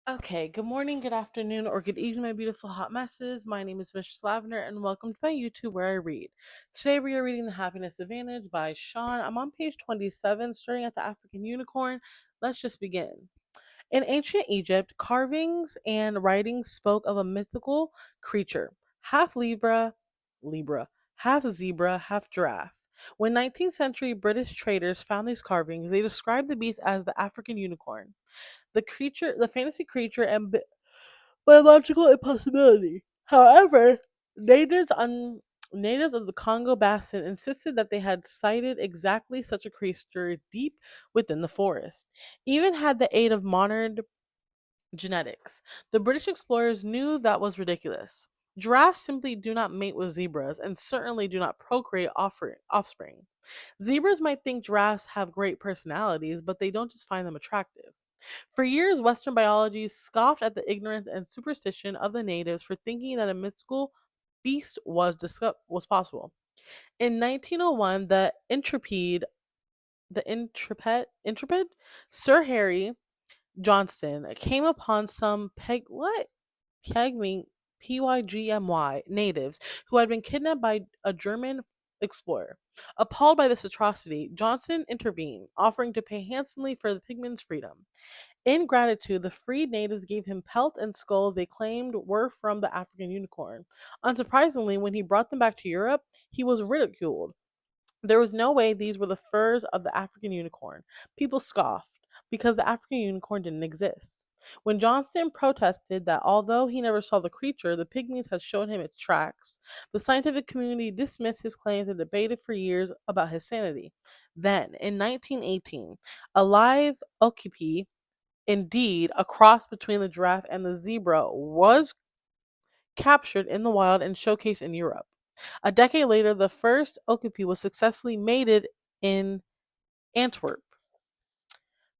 Okay, good morning, good afternoon, or good evening, my beautiful hot messes. My name is Mistress Lavender, and welcome to my YouTube where I read. Today we are reading The Happiness Advantage by Sean. I'm on page 27, starting at the African Unicorn. Let's just begin. In ancient Egypt, carvings and writings spoke of a mythical creature, half Libra, half zebra, half giraffe. When 19th century British traders found these carvings, they described the beast as the African unicorn, the fantasy creature, and biological impossibility. However, natives on natives of the Congo Basin insisted that they had sighted exactly such a creature deep within the forest. Even had the aid of modern genetics, the British explorers knew that was ridiculous. Giraffes simply do not mate with zebras and certainly do not procreate offspring. Zebras might think giraffes have great personalities, but they don't just find them attractive. For years, Western biology scoffed at the ignorance and superstition of the natives for thinking that a mystical beast was possible. In 1901, the intrepid Sir Harry Johnston came upon some Pygmy Pygmy natives who had been kidnapped by a German explorer. Appalled by this atrocity, Johnston intervened, offering to pay handsomely for the pigmen's freedom. In gratitude, the freed natives gave him pelt and skulls they claimed were from the African unicorn. Unsurprisingly, when he brought them back to Europe, he was ridiculed. There was no way these were the furs of the African unicorn. People scoffed because the African unicorn didn't exist. When Johnston protested that although he never saw the creature, the pygmies had shown him its tracks, the scientific community dismissed his claims and debated for years about his sanity. Then, in 1918, a live okapi, indeed a cross between the giraffe and the zebra, was captured in the wild and showcased in Europe. A decade later, the first okapi was successfully mated in Antwerp.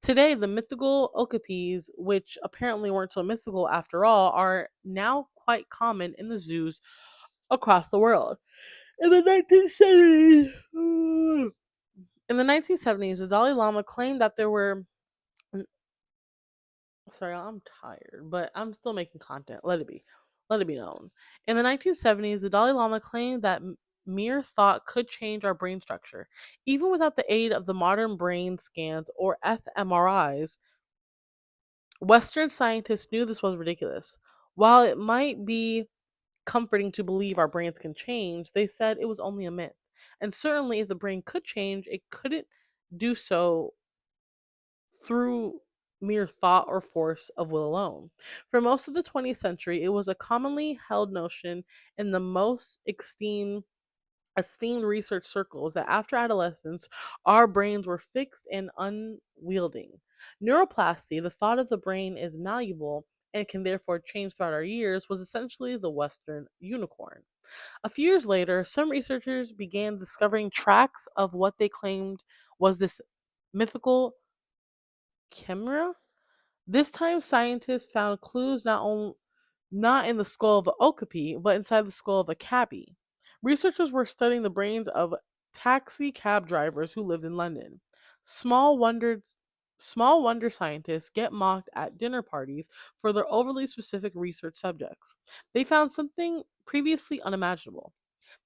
Today, the mythical okapis, which apparently weren't so mythical after all, are now quite common in the zoos across the world. In the 1970s, the Dalai Lama claimed that there were. Sorry, I'm tired, but I'm still making content. Let it be. Let it be known. In the 1970s, the Dalai Lama claimed that mere thought could change our brain structure. Even without the aid of the modern brain scans or fMRIs, Western scientists knew this was ridiculous. While it might be comforting to believe our brains can change, they said it was only a myth. And certainly, if the brain could change, it couldn't do so through mere thought or force of will alone. For most of the 20th century, it was a commonly held notion in the most esteemed research circles that after adolescence, our brains were fixed and unwielding. Neuroplasty, the thought of the brain is malleable and can therefore change throughout our years, was essentially the Western unicorn. A few years later, some researchers began discovering tracks of what they claimed was this mythical chimera. This time, scientists found clues not in the skull of the okapi, but inside the skull of a cabbie. Researchers were studying the brains of taxi cab drivers who lived in London. Small wondered Small wonder scientists get mocked at dinner parties for their overly specific research subjects. They found something previously unimaginable.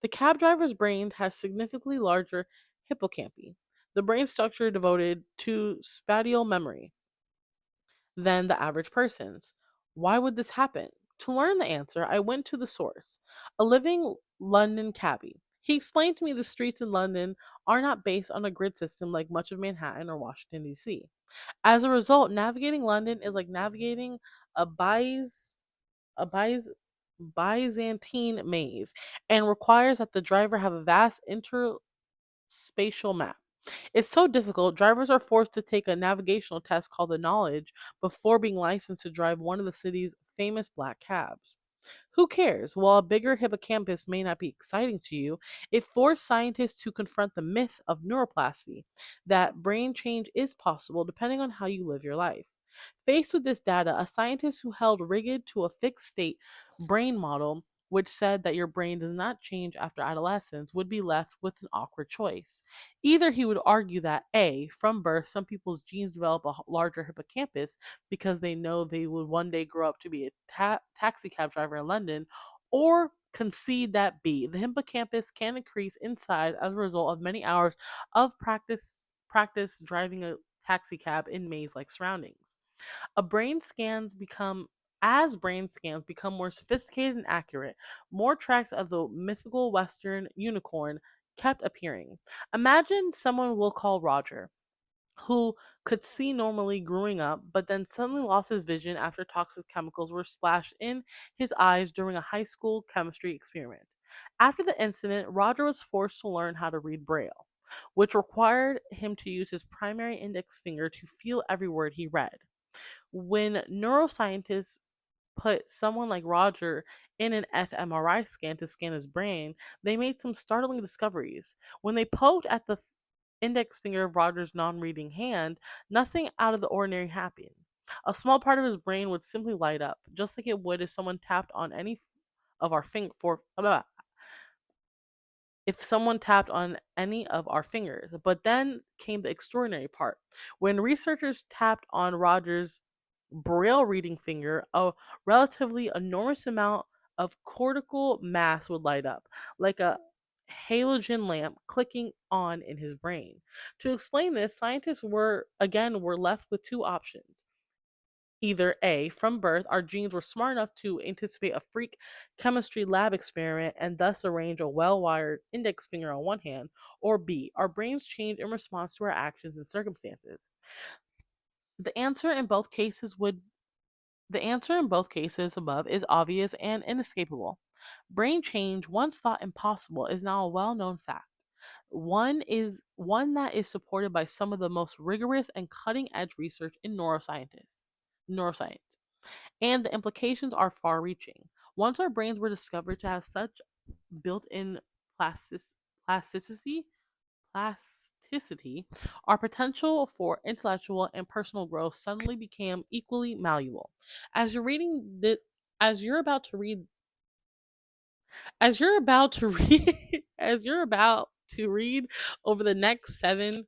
The cab driver's brain has significantly larger hippocampi, the brain structure devoted to spatial memory, than the average person's. Why would this happen? To learn the answer, I went to the source, a living London cabbie. He explained to me the streets in London are not based on a grid system like much of Manhattan or Washington, D.C. As a result, navigating London is like navigating a, a Byzantine maze and requires that the driver have a vast interspatial map. It's so difficult, drivers are forced to take a navigational test called the Knowledge before being licensed to drive one of the city's famous black cabs. Who cares? While a bigger hippocampus may not be exciting to you, it forced scientists to confront the myth of neuroplasty, that brain change is possible depending on how you live your life. Faced with this data, a scientist who held rigid to a fixed state brain model which said that your brain does not change after adolescence, would be left with an awkward choice. Either he would argue that A, from birth, some people's genes develop a larger hippocampus because they know they would one day grow up to be a taxi cab driver in London, or concede that B, the hippocampus can increase in size as a result of many hours of practice driving a taxi cab in maze-like surroundings. A brain scans become As brain scans become more sophisticated and accurate, more tracks of the mythical Western unicorn kept appearing. Imagine someone we'll call Roger, who could see normally growing up, but then suddenly lost his vision after toxic chemicals were splashed in his eyes during a high school chemistry experiment. After the incident, Roger was forced to learn how to read Braille, which required him to use his primary index finger to feel every word he read. When neuroscientists put someone like Roger in an fMRI scan to scan his brain, they made some startling discoveries. When they poked at the index finger of Roger's non reading hand, nothing out of the ordinary happened. A small part of his brain would simply light up, just like it would if someone tapped on any of our finger for if someone tapped on any of our fingers. But then came the extraordinary part. When researchers tapped on Roger's Braille reading finger, a relatively enormous amount of cortical mass would light up, like a halogen lamp clicking on in his brain. To explain this, scientists were left with two options. Either A, from birth, our genes were smart enough to anticipate a freak chemistry lab experiment and thus arrange a well wired index finger on one hand, or B, our brains change in response to our actions and circumstances. The answer in both cases would the answer in both cases above is obvious and inescapable. Brain change, once thought impossible, is now a well-known fact. One that is supported by some of the most rigorous and cutting-edge research in neuroscience, and the implications are far-reaching. Once our brains were discovered to have such built-in plastic, plasticity, plasticity, our potential for intellectual and personal growth suddenly became equally malleable. As you're reading the, as you're about to read, as you're about to read, as you're about to read over the next seven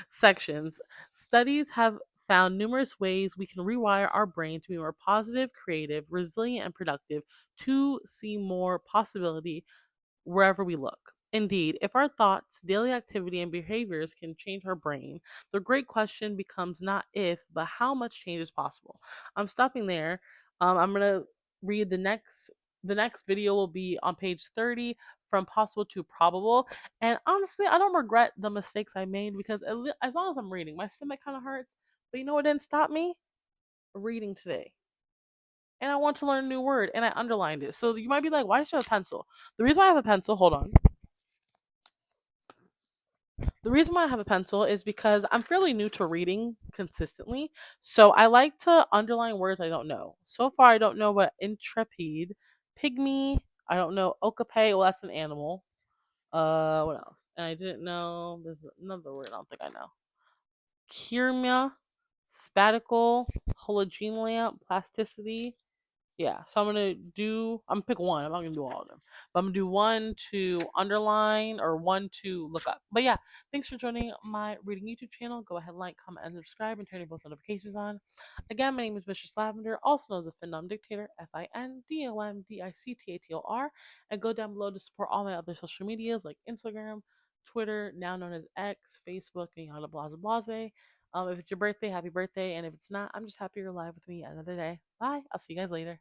sections, studies have found numerous ways we can rewire our brain to be more positive, creative, resilient, and productive to see more possibility wherever we look. Indeed, if our thoughts, daily activity, and behaviors can change our brain, the great question becomes not if, but how much change is possible. I'm stopping there. I'm gonna read the next video will be on page 30, from possible to probable. And honestly, I don't regret the mistakes I made because as long as I'm reading, my stomach kind of hurts. But you know what didn't stop me? Reading today. And I want to learn a new word and I underlined it. So you might be like, why does she have a pencil? The reason why I have a pencil, hold on. The reason why I have a pencil is because I'm fairly new to reading consistently. So I like to underline words I don't know. So far, I don't know what intrepid, pygmy, I don't know okape. Well, that's an animal. What else? And I didn't know. There's another word I don't think I know. Kyrmia, spatical, halogen lamp, plasticity, yeah, so I'm gonna pick one. I'm not gonna do all of them, but I'm gonna do one to underline or one to look up. But yeah, thanks for joining my reading YouTube channel. Go ahead, like, comment, and subscribe, and turn your post notifications on. Again, my name is Mistress Lavender, also known as the Findom Dictator, FINDOMDICTATOR, and go down below to support all my other social medias like Instagram, Twitter, now known as X, Facebook, and yada blase blase. If it's your birthday, happy birthday, and if it's not, I'm just happy you're alive with me another day. Bye. I'll see you guys later.